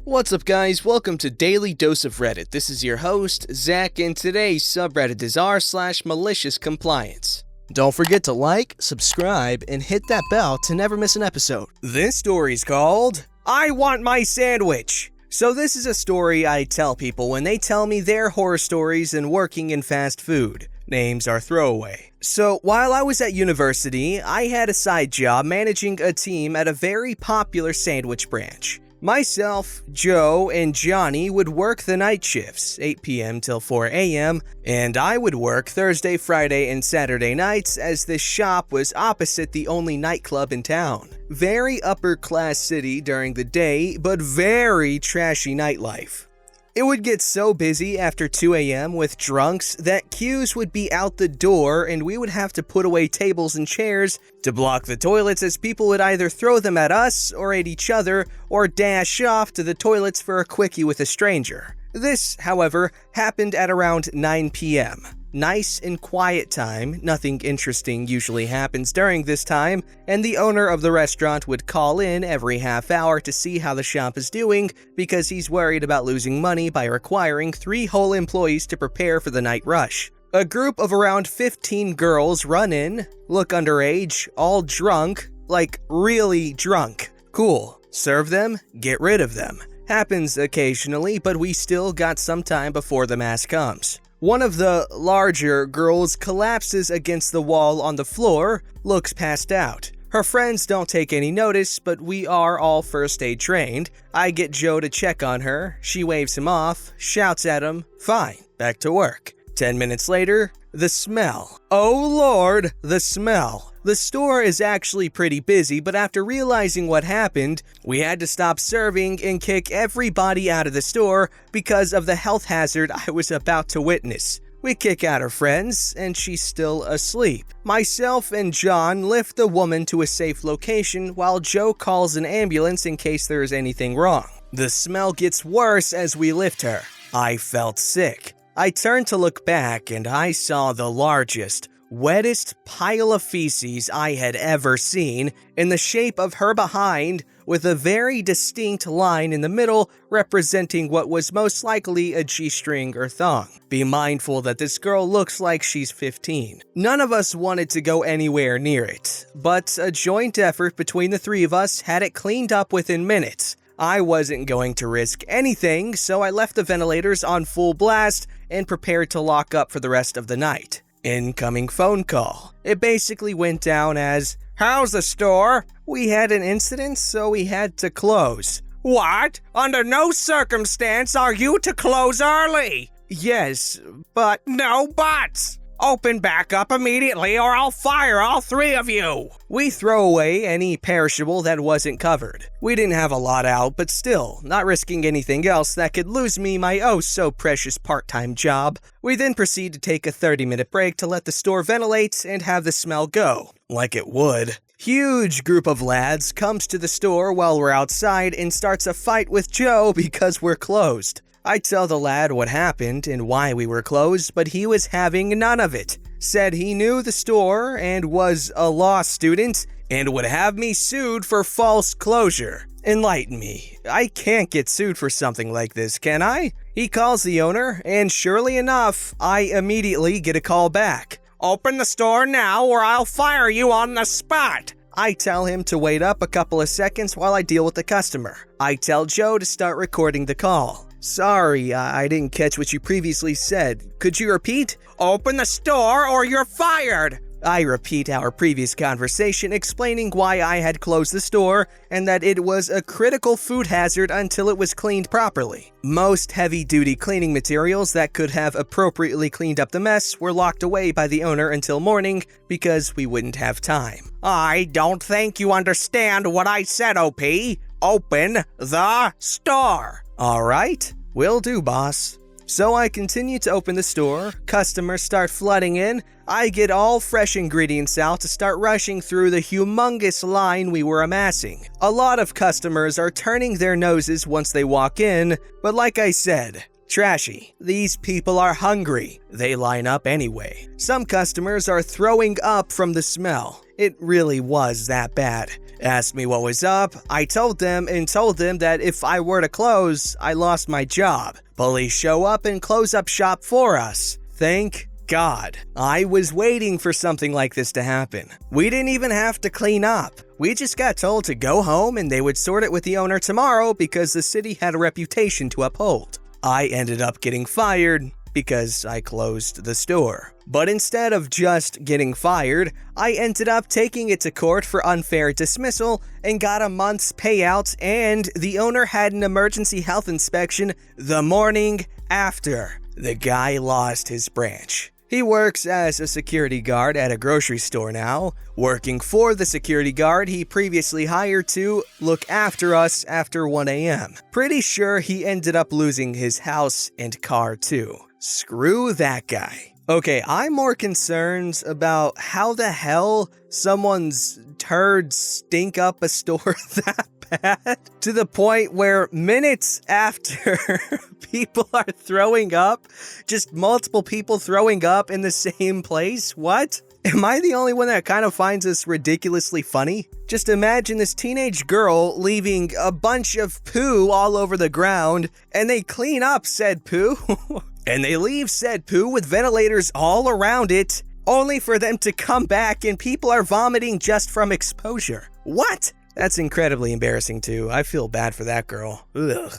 What's up guys, welcome to Daily Dose of Reddit. This is your host, Zach, and today's subreddit is r/MaliciousCompliance. Don't forget to like, subscribe, and hit that bell to never miss an episode. This story's called, I Want My Sandwich. So this is a story I tell people when they tell me their horror stories and working in fast food. Names are throwaway. So while I was at university, I had a side job managing a team at a very popular sandwich branch. Myself, Joe, and Johnny would work the night shifts, 8 p.m. till 4 a.m., and I would work Thursday, Friday, and Saturday nights as this shop was opposite the only nightclub in town. Very upper-class city during the day, but very trashy nightlife. It would get so busy after 2 a.m. with drunks that queues would be out the door and we would have to put away tables and chairs to block the toilets as people would either throw them at us or at each other or dash off to the toilets for a quickie with a stranger. This, however, happened at around 9 p.m. Nice and quiet time, nothing interesting usually happens during this time, and the owner of the restaurant would call in every half hour to see how the shop is doing because he's worried about losing money by requiring 3 whole employees to prepare for the night rush. A group of around 15 girls run in, look underage, all drunk, like really drunk. Cool. Serve them, get rid of them. Happens occasionally, but we still got some time before the mass comes. One of the larger girls collapses against the wall on the floor, looks passed out. Her friends don't take any notice, but we are all first aid trained. I get Joe to check on her, she waves him off, shouts at him, fine, back to work. 10 minutes later, the smell. Oh Lord, the smell. The store is actually pretty busy, but after realizing what happened, we had to stop serving and kick everybody out of the store because of the health hazard I was about to witness. We kick out her friends, and she's still asleep. Myself and John lift the woman to a safe location while Joe calls an ambulance in case there is anything wrong. The smell gets worse as we lift her. I felt sick. I turned to look back and I saw the largest, wettest pile of feces I had ever seen in the shape of her behind with a very distinct line in the middle representing what was most likely a G-string or thong. Be mindful that this girl looks like she's 15. None of us wanted to go anywhere near it, but a joint effort between the 3 of us had it cleaned up within minutes. I wasn't going to risk anything, so I left the ventilators on full blast and prepared to lock up for the rest of the night. Incoming phone call. It basically went down as, how's the store? We had an incident, so we had to close. What? Under no circumstance are you to close early. Yes, but no buts. Open back up immediately or I'll fire all 3 of you. We throw away any perishable that wasn't covered. We didn't have a lot out, but still, not risking anything else that could lose me my oh-so-precious part-time job. We then proceed to take a 30-minute break to let the store ventilate and have the smell go. Like it would. Huge group of lads comes to the store while we're outside and starts a fight with Joe because we're closed. I tell the lad what happened and why we were closed, but he was having none of it. Said he knew the store and was a law student and would have me sued for false closure. Enlighten me. I can't get sued for something like this, can I? He calls the owner, and surely enough, I immediately get a call back. Open the store now or I'll fire you on the spot. I tell him to wait up a couple of seconds while I deal with the customer. I tell Joe to start recording the call. Sorry, I didn't catch what you previously said. Could you repeat? Open the store or you're fired! I repeat our previous conversation explaining why I had closed the store and that it was a critical food hazard until it was cleaned properly. Most heavy-duty cleaning materials that could have appropriately cleaned up the mess were locked away by the owner until morning because we wouldn't have time. I don't think you understand what I said, OP. Open the store. All right, will do, boss. So I continue to open the store, customers start flooding in, I get all fresh ingredients out to start rushing through the humongous line we were amassing. A lot of customers are turning their noses once they walk in, but like I said, trashy. These people are hungry. They line up anyway. Some customers are throwing up from the smell. It really was that bad. asked me what was up. I told them that if I were to close, I lost my job. Police show up and close up shop for us. Thank God. I was waiting for something like this to happen. We didn't even have to clean up. We just got told to go home and they would sort it with the owner tomorrow because the city had a reputation to uphold. I ended up getting fired because I closed the store. But instead of just getting fired, I ended up taking it to court for unfair dismissal and got a month's payout, and the owner had an emergency health inspection the morning after. The guy lost his branch. He works as a security guard at a grocery store now, working for the security guard he previously hired to look after us after 1 a.m. Pretty sure he ended up losing his house and car too. Screw that guy. Okay, I'm more concerned about how the hell someone's turds stink up a store that bad to the point where minutes after people are throwing up, just multiple people throwing up in the same place. What? Am I the only one that kind of finds this ridiculously funny? Just imagine this teenage girl leaving a bunch of poo all over the ground, and they clean up said poo, and they leave said poo with ventilators all around it, only for them to come back and people are vomiting just from exposure. What? That's incredibly embarrassing too. I feel bad for that girl. Ugh.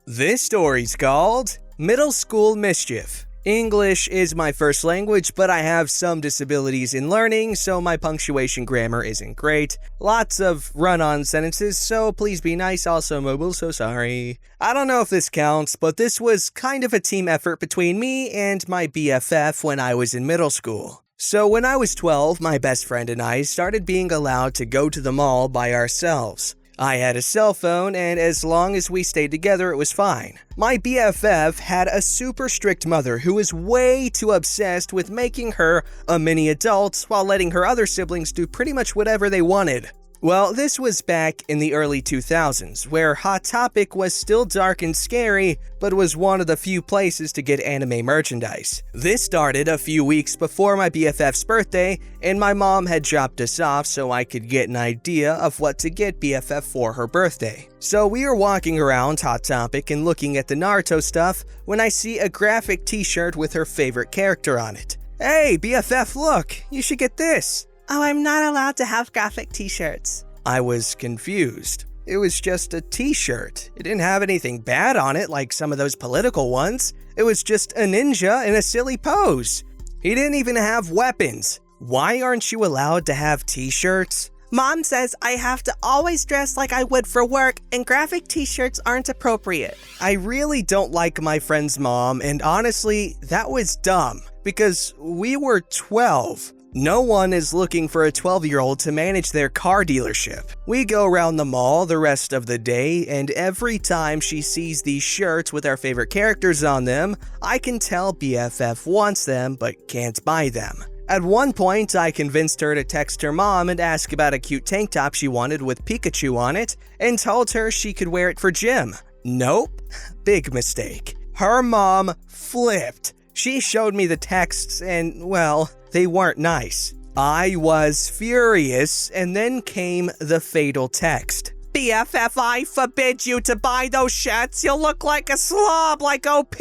This story's called Middle School Mischief. English is my first language, but I have some disabilities in learning, so my punctuation grammar isn't great. Lots of run-on sentences, so please be nice. Also mobile, so sorry. I don't know if this counts, but this was kind of a team effort between me and my BFF when I was in middle school. So when I was 12, my best friend and I started being allowed to go to the mall by ourselves. I had a cell phone, and as long as we stayed together, it was fine. My BFF had a super strict mother who was way too obsessed with making her a mini adult while letting her other siblings do pretty much whatever they wanted. Well, this was back in the early 2000s, where Hot Topic was still dark and scary, but was one of the few places to get anime merchandise. This started a few weeks before my BFF's birthday, and my mom had dropped us off so I could get an idea of what to get BFF for her birthday. So we were walking around Hot Topic and looking at the Naruto stuff when I see a graphic t-shirt with her favorite character on it. Hey, BFF, look, you should get this. Oh, I'm not allowed to have graphic t-shirts. I was confused. It was just a t-shirt. It didn't have anything bad on it like some of those political ones. It was just a ninja in a silly pose. He didn't even have weapons. Why aren't you allowed to have t-shirts? Mom says I have to always dress like I would for work, and graphic t-shirts aren't appropriate. I really don't like my friend's mom, and honestly, that was dumb, because we were 12. No one is looking for a 12-year-old to manage their car dealership. We go around the mall the rest of the day, and every time she sees these shirts with our favorite characters on them, I can tell BFF wants them but can't buy them. At one point, I convinced her to text her mom and ask about a cute tank top she wanted with Pikachu on it, and told her she could wear it for gym. Nope. Big mistake. Her mom flipped. She showed me the texts and, well, they weren't nice. I was furious, and then came the fatal text. BFF, I forbid you to buy those shirts. You'll look like a slob like OP.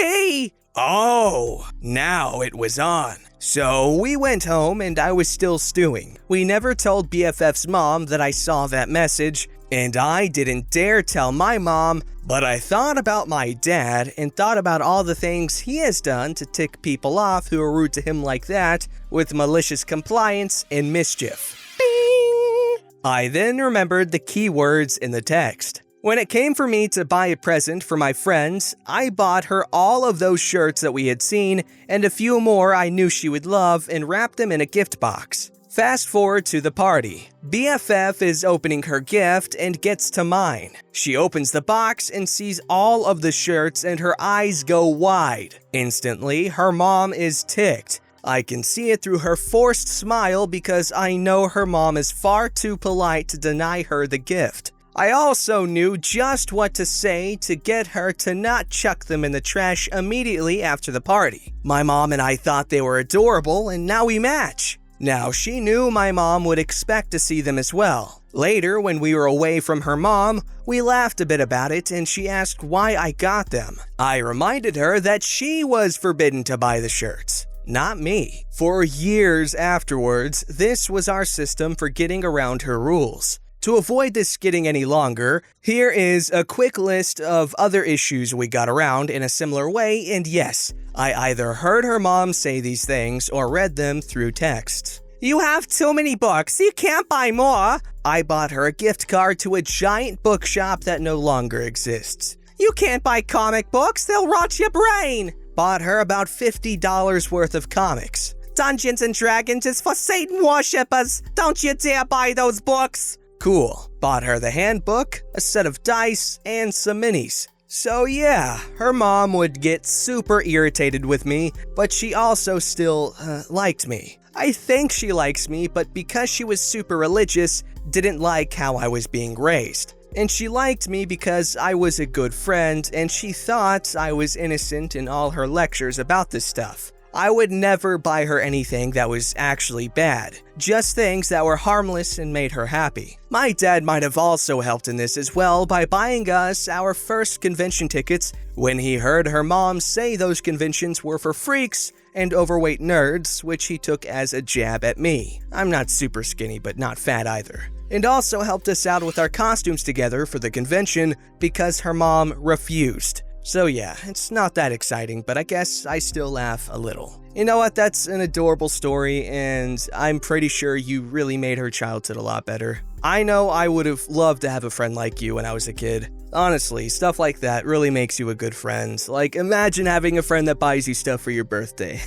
Oh, now it was on. So we went home and I was still stewing. We never told BFF's mom that I saw that message, and I didn't dare tell my mom, but I thought about my dad and thought about all the things he has done to tick people off who are rude to him like that with malicious compliance and mischief. Bing! I then remembered the keywords in the text. When it came for me to buy a present for my friends, I bought her all of those shirts that we had seen and a few more I knew she would love and wrapped them in a gift box. Fast forward to the party. BFF is opening her gift and gets to mine. She opens the box and sees all of the shirts and her eyes go wide. Instantly, her mom is ticked. I can see it through her forced smile because I know her mom is far too polite to deny her the gift. I also knew just what to say to get her to not chuck them in the trash immediately after the party. My mom and I thought they were adorable, and now we match. Now, she knew my mom would expect to see them as well. Later, when we were away from her mom, we laughed a bit about it and she asked why I got them. I reminded her that she was forbidden to buy the shirts, not me. For years afterwards, this was our system for getting around her rules. To avoid this getting any longer, here is a quick list of other issues we got around in a similar way, and yes, I either heard her mom say these things or read them through text. You have too many books, you can't buy more. I bought her a gift card to a giant bookshop that no longer exists. You can't buy comic books, they'll rot your brain. Bought her about $50 worth of comics. Dungeons and Dragons is for Satan worshippers, don't you dare buy those books. Cool. Bought her the handbook, a set of dice, and some minis. So yeah, her mom would get super irritated with me, but she also still liked me. I think she likes me, but because she was super religious, didn't like how I was being raised. And she liked me because I was a good friend, and she thought I was innocent in all her lectures about this stuff. I would never buy her anything that was actually bad, just things that were harmless and made her happy. My dad might have also helped in this as well by buying us our first convention tickets when he heard her mom say those conventions were for freaks and overweight nerds, which he took as a jab at me. I'm not super skinny, but not fat either. And also helped us out with our costumes together for the convention because her mom refused. So yeah, it's not that exciting, but I guess I still laugh a little. You know what, that's an adorable story, and I'm pretty sure you really made her childhood a lot better. I know I would have loved to have a friend like you when I was a kid. Honestly, stuff like that really makes you a good friend. Like, imagine having a friend that buys you stuff for your birthday.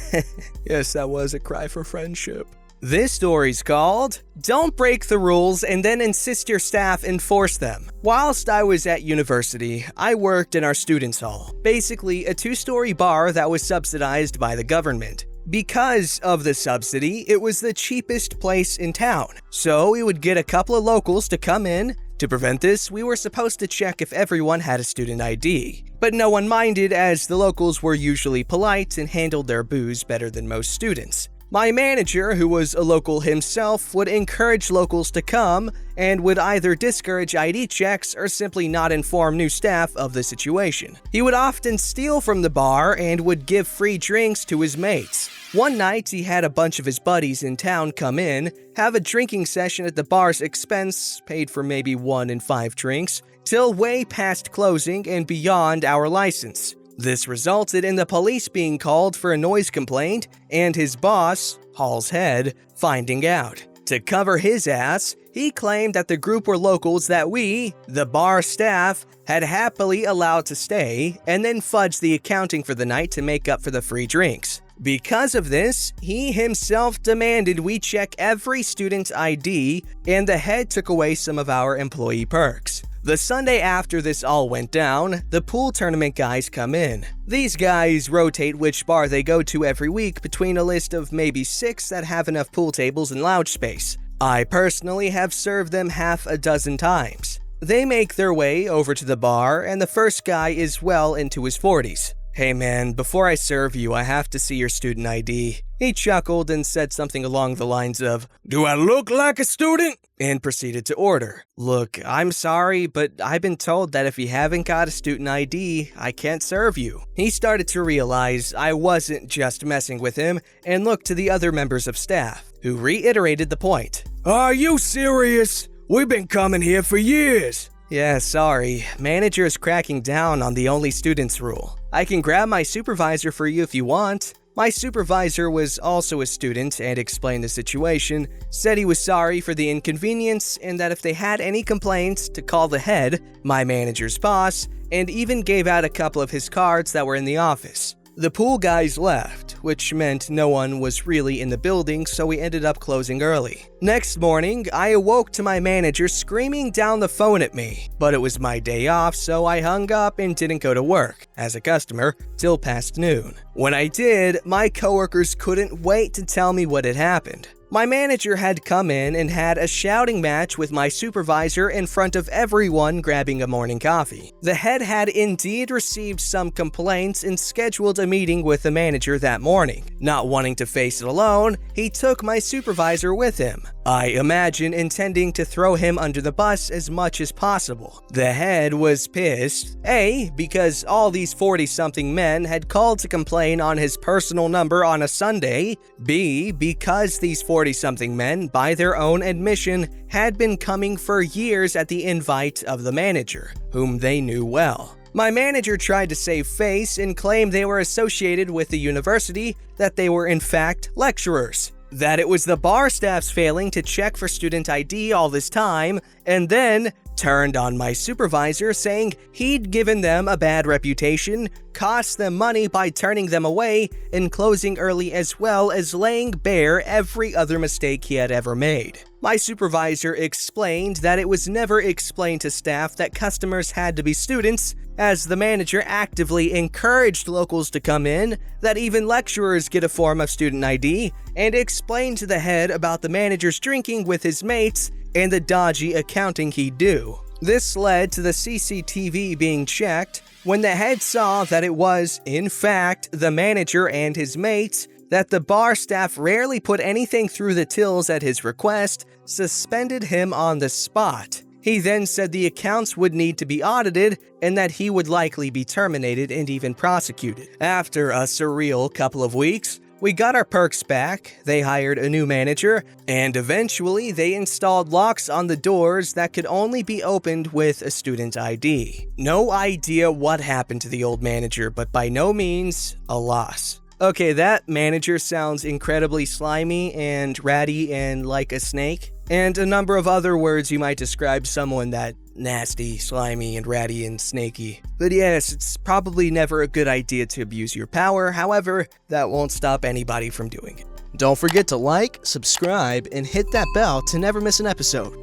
Yes, that was a cry for friendship. This story's called, Don't Break the Rules and Then Insist Your Staff Enforce Them. Whilst I was at university, I worked in our students' hall, basically a 2-story bar that was subsidized by the government. Because of the subsidy, it was the cheapest place in town, so we would get a couple of locals to come in. To prevent this, we were supposed to check if everyone had a student ID, but no one minded as the locals were usually polite and handled their booze better than most students. My manager, who was a local himself, would encourage locals to come and would either discourage ID checks or simply not inform new staff of the situation. He would often steal from the bar and would give free drinks to his mates. One night, he had a bunch of his buddies in town come in, have a drinking session at the bar's expense, paid for maybe 1 and 5 drinks, till way past closing and beyond our license. This resulted in the police being called for a noise complaint and his boss, Hall's head, finding out. To cover his ass, he claimed that the group were locals that we, the bar staff, had happily allowed to stay and then fudged the accounting for the night to make up for the free drinks. Because of this, he himself demanded we check every student's ID, and the head took away some of our employee perks. The Sunday after this all went down, the pool tournament guys come in. These guys rotate which bar they go to every week between a list of maybe 6 that have enough pool tables and lounge space. I personally have served them half a dozen times. They make their way over to the bar, and the first guy is well into his 40s. Hey man, before I serve you, I have to see your student ID. He chuckled and said something along the lines of, "Do I look like a student?" and proceeded to order. Look, I'm sorry, but I've been told that if you haven't got a student ID, I can't serve you. He started to realize I wasn't just messing with him and looked to the other members of staff, who reiterated the point. Are you serious? We've been coming here for years. Yeah, sorry. Manager is cracking down on the only students rule. I can grab my supervisor for you if you want. My supervisor was also a student and explained the situation, said he was sorry for the inconvenience and that if they had any complaints to call the head, my manager's boss, and even gave out a couple of his cards that were in the office. The pool guys left, which meant no one was really in the building, so we ended up closing early. Next morning, I awoke to my manager screaming down the phone at me, but it was my day off, so I hung up and didn't go to work, as a customer, till past noon. When I did, my coworkers couldn't wait to tell me what had happened. My manager had come in and had a shouting match with my supervisor in front of everyone grabbing a morning coffee. The head had indeed received some complaints and scheduled a meeting with the manager that morning. Not wanting to face it alone, he took my supervisor with him. I imagine intending to throw him under the bus as much as possible. The head was pissed, A, because all these 40-something men had called to complain on his personal number on a Sunday, B, because these 40-something men, by their own admission, had been coming for years at the invite of the manager, whom they knew well. My manager tried to save face and claim they were associated with the university, that they were in fact lecturers, that it was the bar staff's failing to check for student ID all this time, and then turned on my supervisor saying he'd given them a bad reputation, cost them money by turning them away, and closing early, as well as laying bare every other mistake he had ever made. My supervisor explained that it was never explained to staff that customers had to be students, as the manager actively encouraged locals to come in, that even lecturers get a form of student ID, and explained to the head about the manager's drinking with his mates and the dodgy accounting he'd do. This led to the CCTV being checked when the head saw that it was, in fact, the manager and his mates, that the bar staff rarely put anything through the tills at his request, suspended him on the spot. He then said the accounts would need to be audited and that he would likely be terminated and even prosecuted. After a surreal couple of weeks, we got our perks back, they hired a new manager, and eventually they installed locks on the doors that could only be opened with a student ID. No idea what happened to the old manager, but by no means a loss. Okay, that manager sounds incredibly slimy and ratty and like a snake, and a number of other words you might describe someone that nasty, slimy, and ratty and snaky. But yes, it's probably never a good idea to abuse your power, however, that won't stop anybody from doing it. Don't forget to like, subscribe, and hit that bell to never miss an episode.